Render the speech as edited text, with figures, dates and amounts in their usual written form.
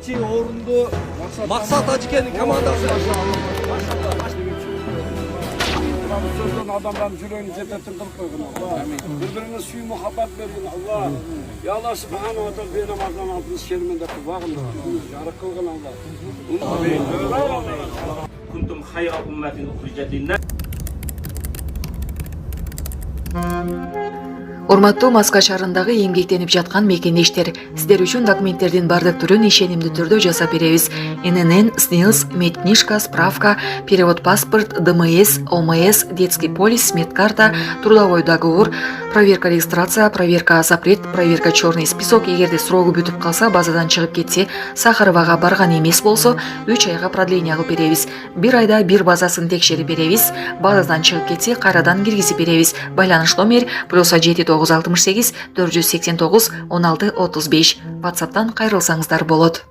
биринчи орунду Максат Ажыкенин командасы. Sözden adamların yüreğini cennetten kılıp koyun Allah. Birbirine suyu muhabbet verin Allah. Ya Allah subhanahu wa ta'ala bir namazdan altınız keliminde kıvağın. Yarık kılgın Allah. Amin. Kuntum hayra ummetin ukhrijat linnas. Урматтуу Маска шаарындагы эмгектенип жаткан мекендештер, сиздер үчүн документтердин бардык түрүн ишенимдүү түрдө жасап беребиз. ННН, СНИЛС, медкнижка, справка, перевод паспорт, ДМС, ОМС, детский полис, медкарта, трудовой договор, проверка регистрация, проверка запрет, проверка черный список. Эгерде срогу бүтүп калса, базадан чыгып кетсе, Сахаровага барган эмес болсо, 3 айга продление кылып беребиз. 1 айда 1 базасын текшерип беребиз. Базадан чыгып кетсе, кайрадан киргизип беребиз. Байланыш номер +7 968 489 16 35. WhatsApp'tan кайрылсаңыздар болот.